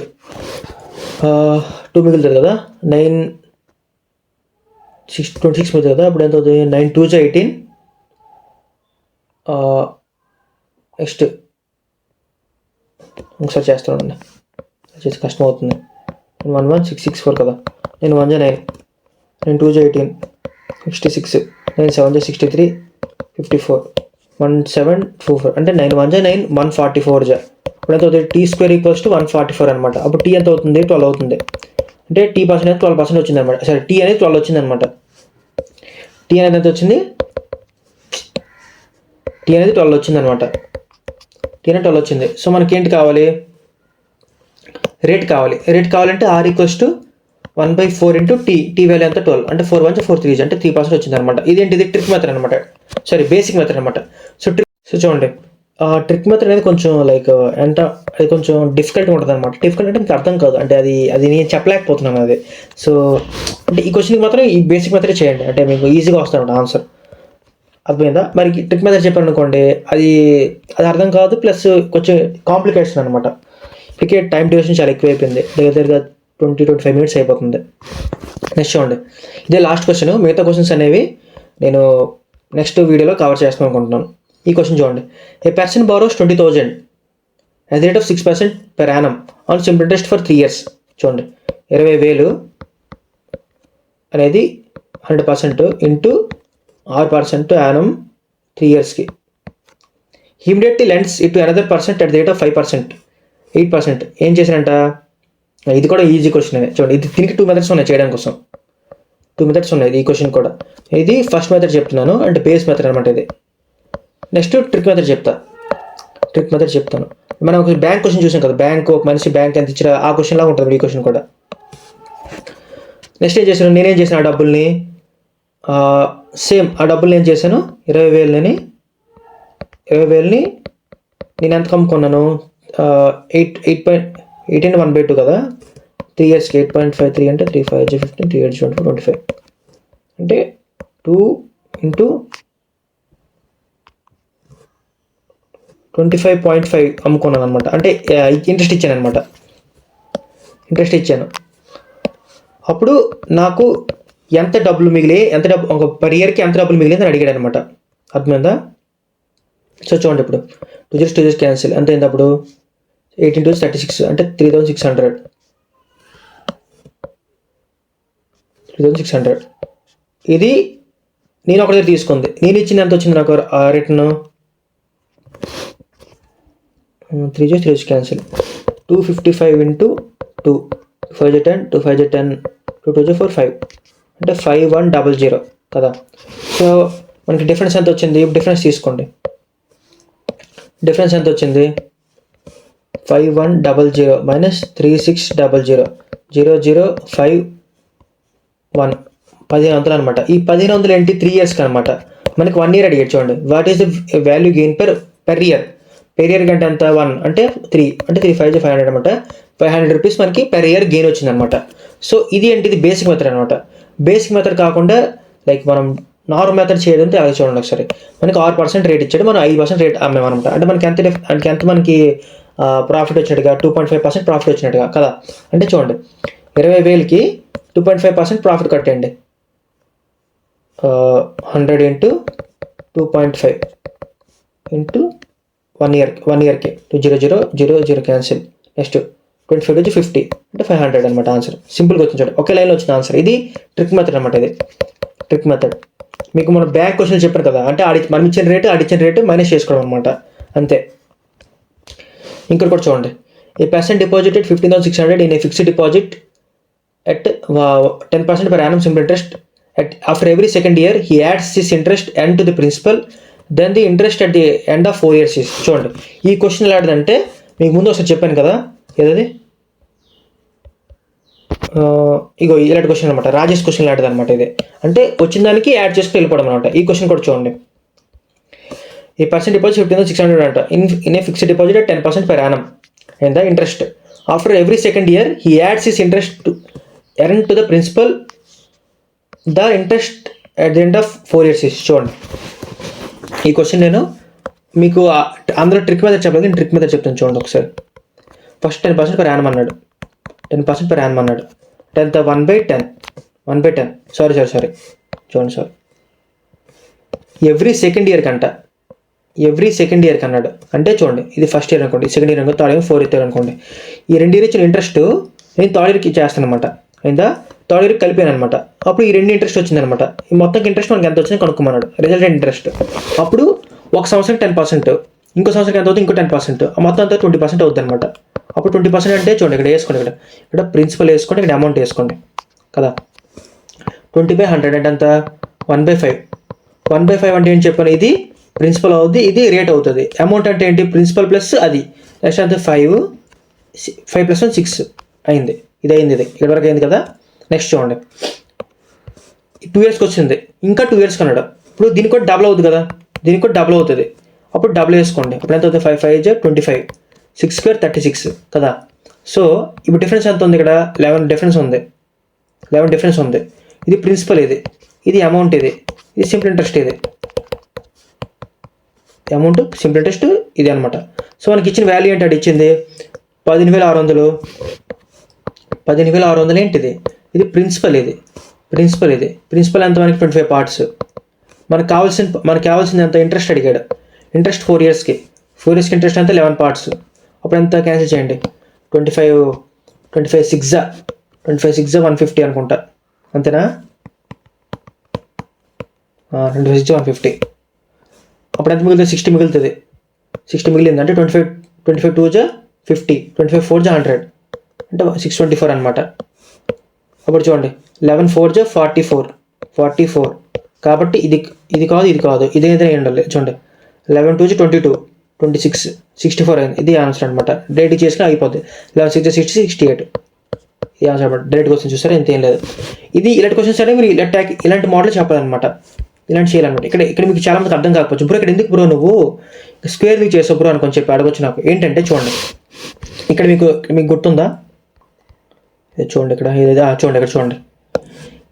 2 మిగులుతుంది కదా, 9 6 26 మిగులుతుంది కదా. అప్పుడు ఎంత అవుతుంది, 9 2 18 నెక్స్ట్ ఒకసారి చేస్తానండి, చేసి కష్టం అవుతుంది. 1 1 6 6 4 కదా. 9 1 9 9 2 18 66 9 7 63 54 1 7 2 4 అంటే 9 1 9 144 ఇప్పుడు ఎంత అవుతుంది, T² = 144 అనమాట. అప్పుడు T ఎంత అవుతుంది, 12 అవుతుంది. అంటే T% అనేది 12% వచ్చింది అనమాట. సరే, T అనేది 12 వచ్చింది అనమాట. T అనేది ఎంత వచ్చింది, T అనేది 12 వచ్చింది అనమాట. T అనేది 12 వచ్చింది. సో మనకి ఏంటి కావాలి, రేట్ కావాలంటే R = 1/4 ఇంటూ T వాల్యూ ఎంత 12 అంటే 4 1 4 3 అంటే 3% వచ్చింది అనమాట. ఇదేంటిది ట్రిక్ మెథడ్ అనమాట, సారీ బేసిక్ మెథడ్ అనమాట. సో చూడండి, ట్రిక్ మెథడ్ అనేది కొంచెం లైక్ అది కొంచెం డిఫికల్ట్గా ఉంటుంది అనమాట. డిఫికల్ట్ అంటే మీకు అర్థం కాదు, అంటే అది నేను చెప్పలేకపోతున్నాను అది. సో అంటే ఈ క్వశ్చన్కి మాత్రం ఈ బేసిక్ మెథడ్ చేయండి, అంటే మీకు ఈజీగా వస్తుంది ఆన్సర్. అర్థమైందా. మరి ట్రిక్ మెథడ్ చెప్పాను అనుకోండి, అది అర్థం కాదు, ప్లస్ కొంచెం కాంప్లికేషన్ అనమాట. ఇప్పటికే టైం డ్యూరేషన్ చాలా ఎక్కువ అయిపోయింది, దగ్గరగా 20-25 మినిట్స్ అయిపోతుంది. నెక్స్ట్ చూడండి, ఇదే లాస్ట్ క్వశ్చన్. మిగతా క్వశ్చన్స్ అనేవి నేను నెక్స్ట్ వీడియోలో కవర్ చేస్తాను అనుకుంటున్నాను. ఈ క్వశ్చన్ చూడండి, a person borrows 20,000 at the rate of 6% per annum on simple interest for 3 years. చూడండి, 20,000 అనేది 100% ఇంటూ 6% యానం 3 ఇయర్స్కి. Immediately lends it to another percent at the rate of 5%, 8%. ఏం చేశారంట? ఇది కూడా ఈజీ క్వశ్చన్ అనే చూడండి. ఇది దీనికి 2 మెథడ్స్ ఉన్నాయి చేయడం కోసం. 2 మెథడ్స్ ఉన్నాయి ఈ క్వశ్చన్ కూడా. ఇది ఫస్ట్ మెథడ్ చెప్తున్నాను, అంటే బేస్ మెథడ్ అనమాట ఇది. నెక్స్ట్ ట్రిక్ మెథడ్ చెప్తాను. మనం ఒక బ్యాంక్ క్వశ్చన్ చూసాం కదా, బ్యాంక్ ఒక మనిషి బ్యాంక్ ఎంత ఇచ్చారా ఆ క్వశ్చన్ లాగా ఉంటుంది ఈ క్వశ్చన్ కూడా. నెక్స్ట్ ఏం చేశాను, నేనేం చేశాను, ఆ డబ్బుల్ని సేమ్ ఆ డబ్బుల్ని ఏం చేశాను, 20,000ని నేను ఎంత కమ్ముకున్నాను, 8 1/2 కదా, 3 ఇయర్స్కి 8.53 అంటే 3 5 15 3 8 25 అంటే 2 into 25.5 అమ్ముకున్నాను అనమాట. అంటే ఇంట్రెస్ట్ ఇచ్చాను. అప్పుడు నాకు ఎంత డబ్బులు ఒక పర్ ఇయర్కి ఎంత డబ్బులు మిగిలిందని అడిగాడు అనమాట. అర్థమైందా? సో చూడండి, ఇప్పుడు 2 years క్యాన్సిల్ ఎంత అయింది అప్పుడు, 8 into 36 అంటే 3,600. ఇది నేను ఒక దగ్గర తీసుకుంది, నేను ఇచ్చింది ఎంత వచ్చింది నాకు రిటర్న్, 3 years క్యాన్సిల్, 255 into 2 5 10 2 5 10 2 2 4 5 అంటే 5100 కదా. సో మనకి డిఫరెన్స్ ఎంత వచ్చింది, డిఫరెన్స్ తీసుకోండి. డిఫరెన్స్ ఎంత వచ్చింది, 5100 మైనస్ 3600 0051 1500 అనమాట. ఈ 1500 ఏంటి, 3 yearsకి అనమాట. మనకి 1 year అడిగాడు. చూడండి, what is the value gain per year. per year కంటే ఎంత, 1 అంటే 3 అంటే 3 5 500 అనమాట. 500 రూపీస్ మనకి per year గెయిన్ వచ్చింది అనమాట. సో ఇది ఏంటిది బేసిక్ మెథడ్ అనమాట. బేసిక్ మెథడ్ కాకుండా లైక్ మనం నార్మల్ మెథడ్ చేయడం అంటే అది చూడండి ఒకసారి. మనకి 6% రేట్ ఇచ్చాడు, మనం 5% రేట్ అమ్మామన్నమాట. అంటే మనకి ఎంత మనకి ప్రాఫిట్ వచ్చినట్టుగా, 2.5% ప్రాఫిట్ వచ్చినట్టుగా కదా. అంటే చూడండి, 20,000కి 2.5% ప్రాఫిట్ కట్టండి, 100 into 2.5 into 1 yearకి 200 క్యాన్సిల్. నెక్స్ట్ 25 నుంచి 50 అంటే 500 అనమాట ఆన్సర్. సింపుల్గా వచ్చింది చూడండి, ఒకే లైన్లో వచ్చిన ఆన్సర్. ఇది ట్రిక్ మెథడ్ అనమాట. ఇది ట్రిక్ మెథడ్. మీకు మన బ్యాంక్ క్వశ్చన్ చెప్పాను కదా, అంటే మనం ఇచ్చిన రేటు మైనస్ చేసుకోవడం అనమాట, అంతే. ఇంకోటి కూడా చూడండి, a person deposited 15,600 in a fixed deposit at 10% per annum simple interest. After every second year he adds this interest and to the principal, then the interest at the end of 4 years is. చూడండి, ఈ క్వశ్చన్ ఎలా ఆడదంటే మీకు ముందు ఒకసారి చెప్పాను కదా, ఏదది ఇగో ఇలాంటి క్వశ్చన్ అనమాట. రాజేష్ క్వశ్చన్ లాంటిది అనమాట ఇది. అంటే వచ్చిన దానికి యాడ్ చేసుకుని వెళ్ళిపోవడం అనమాట. ఈ క్వశ్చన్ కూడా చూడండి, ఈ పర్సెంట్ డిపాజిట్ 15,600 అంట in a fixed deposit at 10% per annum and the interest. After every second year he adds his interest to earn to the principal, the interest at the end of 4 years is. చూడండి, ఈ క్వశ్చన్ నేను మీకు అందులో ట్రిక్ మెథడ్ చెప్పలేదు, నేను ట్రిక్ మెథడ్ చెప్తాను చూడండి ఒకసారి. ఫస్ట్ 10% per annum అన్నాడు, 10% per annum అన్నాడు. 1/10 సారీ చూడండి సార్, ఎవ్రీ సెకండ్ ఇయర్కి అన్నాడు. అంటే చూడండి, ఇది ఫస్ట్ ఇయర్ అనుకోండి, సెకండ్ ఇయర్ అనుకోండి, థర్డ్ ఇయర్, ఫోర్త్ ఇయర్ అనుకోండి. ఈ 2 years ఇచ్చిన ఇంట్రెస్ట్ నేను థర్డ్ ఇయర్కి చేస్తాను అనమాట. అయిందా, థర్డ్ ఇయర్కి కలిపాను అనమాట. అప్పుడు ఈ 2 ఇంట్రెస్ట్ వచ్చిందనమాట. ఈ మొత్తం ఇంట్రెస్ట్ మనకి ఎంత వచ్చింది కనుక్కున్నాడు, రిజల్టెంట్ ఇంట్రెస్ట్. అప్పుడు ఒక సంవత్సరం 10%, ఇంకో సంవత్సరం ఎంత అవుతుంది, ఇంకో 10%, మొత్తం అంతా 20% అవుతుంది అనమాట. అప్పుడు 20% అంటే చూడండి, ఇక్కడ వేసుకోండి, ఇక్కడ ప్రిన్సిపల్ వేసుకోండి, ఇక్కడ అమౌంట్ వేసుకోండి కదా. 20/100 అంటే ఎంత, 1/5. 1/5 అంటే ఏంటి చెప్పాను, ఇది ప్రిన్సిపల్ అవుతుంది, ఇది రేట్ అవుతుంది. అమౌంట్ అంటే ఏంటి, ప్రిన్సిపల్ ప్లస్ అది. నెక్స్ట్ అంతే 5 + 1 6 అయింది. ఇది ఇక్కడ వరకు అయింది కదా. నెక్స్ట్ చూడండి, 2 yearsకి వచ్చింది, ఇంకా 2 yearsకి అన్నాడు. ఇప్పుడు దీనికి కూడా డబుల్ అవుతుంది కదా, దీనికి కూడా డబుల్ అవుతుంది. అప్పుడు డబుల్ వేసుకోండి. అప్పుడు ఎంత అవుతుంది, 5 5 25, 6 square 36 కదా. సో ఇప్పుడు డిఫరెన్స్ ఎంత ఉంది, ఇక్కడ 11 డిఫరెన్స్ ఉంది. ఇది ప్రిన్సిపల్, ఇది అమౌంట్, ఇది సింపుల్ ఇంట్రెస్ట్, ఇది అమౌంట్ సింపుల్ ఇంట్రెస్ట్ ఇది అనమాట. సో మనకి ఇచ్చిన వాల్యూ ఏంటి, అది ఇచ్చింది 15,600 15,600 ఏంటిది? ఇది ప్రిన్సిపల్. ప్రిన్సిపల్ ఎంత మనకి 25 పార్ట్స్. మనకు కావాల్సింది ఎంత? ఇంట్రెస్ట్ అడిగాడు. ఇంట్రెస్ట్ 4 ఇయర్స్కి ఇంట్రెస్ట్ అంతా 11 పార్ట్స్. అప్పుడు ఎంత క్యాన్సిల్ చేయండి? 25 6 150 అనుకుంటా, అంతేనా? 25 6 150. అప్పుడు ఎంత మిగులుతుంది? 60 మిగులుతుంది. 60 మిగిలింది అంటే 25 2 50, 25 4 100 అంటే 624 అనమాట. అప్పుడు చూడండి 11 4 44. కాబట్టి ఇది కాదు, ఇది ఏదైనా ఉండాలి. చూడండి 11 2 22 26 64 అయింది. ఇది ఆన్సర్ అనమాట. డైరెక్ట్ చేసుకుని అయిపోద్ది. 11 6 60 68 ఇది ఆన్సర్ అనమాట. డైరెక్ట్ క్వశ్చన్ చూస్తారా, ఇంతేం లేదు. ఇది ఇలాంటి క్వశ్చన్స్ అంటే మీరు ఇలాంటి మోడల్ చెప్పాలన్నమాట, ఇలాంటి చేయాలన్నమాట. ఇక్కడ మీకు చాలా మందికి అర్థం కాకపోవచ్చు, బ్రో ఇక్కడ ఎందుకు బ్రో నువ్వు స్క్వేర్ మీకు చేసావు బ్రో అనుకొని చెప్పి అడగొచ్చు నాకు. ఏంటంటే చూడండి, ఇక్కడ మీకు గుర్తుందా? చూడండి ఇక్కడ చూడండి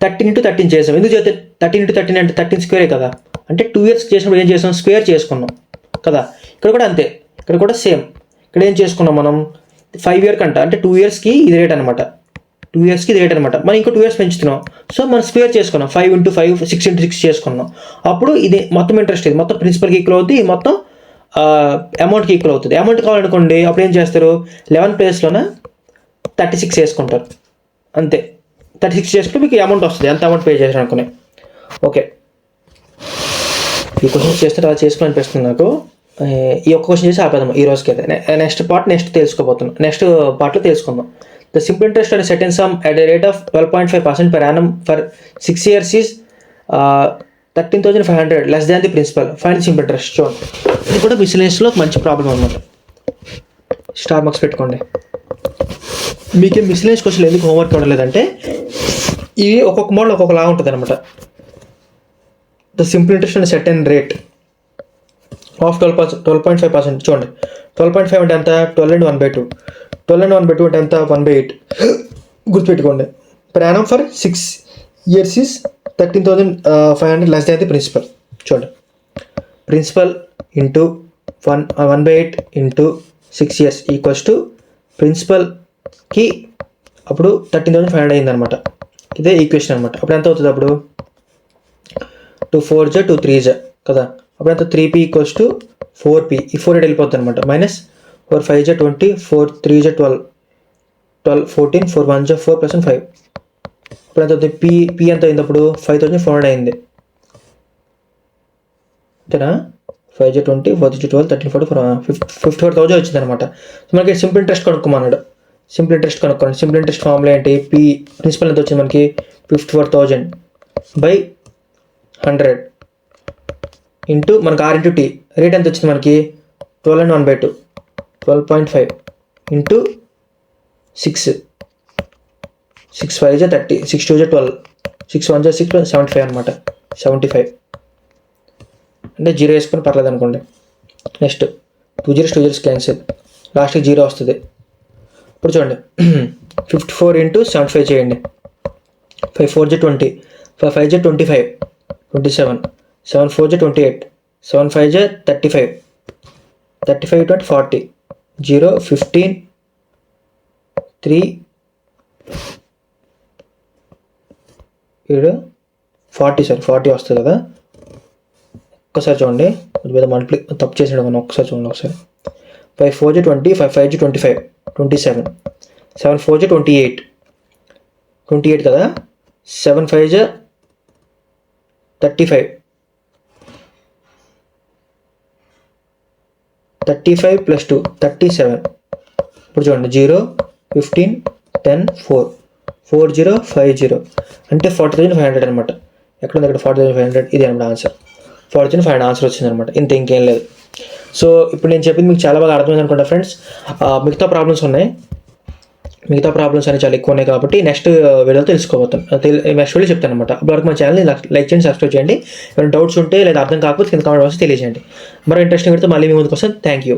13 into 13 చేసాం. ఎందుకు చేస్తే 13 into 13 అంటే 13 స్క్వేరే కదా. అంటే 2 ఇయర్స్ చేసినప్పుడు ఏం చేసాం? స్క్వేర్ చేసుకున్నాం కదా. ఇక్కడ కూడా అంతే, ఇక్కడ కూడా సేమ్. ఇక్కడ ఏం చేసుకున్నాం మనం? 5 year కంట అంటే 2 yearsకి ఇది రేట్ అనమాట. 2 yearsకి ఇది రేట్ అనమాట. మనం ఇంకో 2 years పెంచుతున్నాం. సో మనం స్క్వేర్ చేసుకున్నాం. 5 into 5 6 into 6 చేసుకున్నాం. అప్పుడు ఇది మొత్తం ఇంట్రెస్ట్, ఇది మొత్తం ప్రిన్సిపల్కి ఈక్వల్ అవుతుంది, మొత్తం అమౌంట్కి ఈక్వల్ అవుతుంది. అమౌంట్ కావాలనుకోండి, అప్పుడు ఏం చేస్తారు? 11 ప్లేస్లోన 36 వేసుకుంటారు, అంతే. 36 చేసుకుంటే మీకు అమౌంట్ వస్తుంది, ఎంత అమౌంట్ పే చేశారు అనుకునే. ఓకే, ఈ క్వశ్చన్స్ చేస్తే అలా చేసుకుని అనిపిస్తుంది నాకు. ఈ ఒక్క క్వశ్చన్ చేసి ఆపేద్దాం ఈ రోజుకి అయితే. నెక్స్ట్ తెలుసుకోబోతున్నాం. నెక్స్ట్ పార్ట్లో తెలుసుకుందాం. The simple interest and certain sum at the rate of 12.5% per annum for 6 years is 13,500 less than the principal. Final simple interest. చూడండి, ఇది కూడా మిస్లేనియస్లో మంచి ప్రాబ్లం అనమాట. స్టార్ మార్క్స్ పెట్టుకోండి. మీకేం మిస్లేనియస్ క్వశ్చన్ ఎందుకు హోంవర్క్ ఇవ్వలేదంటే, ఇవి ఒక్కొక్క మోడల్ ఒక్కొక్కలా ఉంటుంది అనమాట. The simple interest and set and rate of 12.5%. చూడండి 12.5 అంటే ఎంత? 12 and 1/2. 12 and 1/2 అంటే ఎంత? 1/8. గుర్తుపెట్టుకోండి. per annum for 6 years is 13,500 less than the principal. చూడండి, principal into 1/8 into 6 years equals to ప్రిన్సిపల్కి అప్పుడు 13,500 అయిందనమాట. ఇదే ఈక్వేషన్ అనమాట. అప్పుడు ఎంత అవుతుంది? అప్పుడు 2 4 2 3 కదా. అప్పుడు ఎంత? 3p equals to 4p. ఈ 4 వెళ్ళిపోతుంది అనమాట. మైనస్ 4 5 20 4 3 12 14 4 1 4 + 5. ఇప్పుడు ఎంత అవుతుంది? p ఎంత అయింది? అప్పుడు 5,400 అయింది, అంతేనా? 5 20 4 12 13 44 54,000 వచ్చింది అనమాట. మనకి సింపుల్ ఇంట్రెస్ట్ కనుక్కోమన్నాడు. సింపుల్ ఇంట్రెస్ట్ కనుక్కోండి. సింపుల్ ఇంట్రెస్ట్ ఫార్ములా ఏంటి? ప్రిన్సిపల్ ఎంత వచ్చింది మనకి? 54,000 బై 100 ఇంటూ మనకి r ఇంటూ t. రేట్ ఎంత వచ్చింది మనకి? 12 and 1/2 12.5 ఇంటూ 6 5 30 6 2 12 6 1 6 75 అనమాట. 75 అంటే 0 వేసుకొని పర్లేదు అనుకోండి. నెక్స్ట్ 2 zeros క్యాన్సిల్, లాస్ట్కి 0 వస్తుంది. ఇప్పుడు చూడండి 54 into 75 చేయండి. 5 4 20 5 5 25 27 7 4 28 7 5 35 35 20 40 0 15 3 40 40 వస్తుంది కదా. ఒక్కసారి చూడండి, మీద మల్టిప్లై తప్పు చేసాడు మనం. ఒకసారి చూడండి. 5 4 20 5 5 25 27 7 4 28 కదా. 7 5 35 + 2 37. ఇప్పుడు చూడండి 0 15 10 4 40 50 అంటే 40,500 అనమాట. ఎక్కడ ఉంది? అక్కడ 40,500. ఇది అనమాట ఆన్సర్. 40,500 ఆన్సర్ వచ్చిందనమాట. ఇంకేం లేదు. సో ఇప్పుడు నేను చెప్పింది మీకు చాలా బాగా అర్థమైంది అనుకుంటా ఫ్రెండ్స్. మిగతా ప్రాబ్లమ్స్ ఉన్నాయి. మిగతా ప్రాబ్లమ్స్ అనేవి చాలా ఎక్కువ ఉన్నాయి కాబట్టి నెక్స్ట్ వీడియోలో తెలుసుకోబోతాను. నెక్స్ట్ వీడియో చెప్తాను అనమాట. అప్పటివరకు మన ఛానల్ని లైక్ చేయండి, సబ్స్క్రైబ్ చేయండి. ఏమైనా డౌట్స్ ఉంటే లేదా అర్థం కాకపోతే కింద కామెంట్ బాక్స్ తెలియజేయండి. మరో ఇంట్రెస్టింగ్ వీడియోతో మళ్ళీ మీ ముందుకు వస్తాను. Thank you.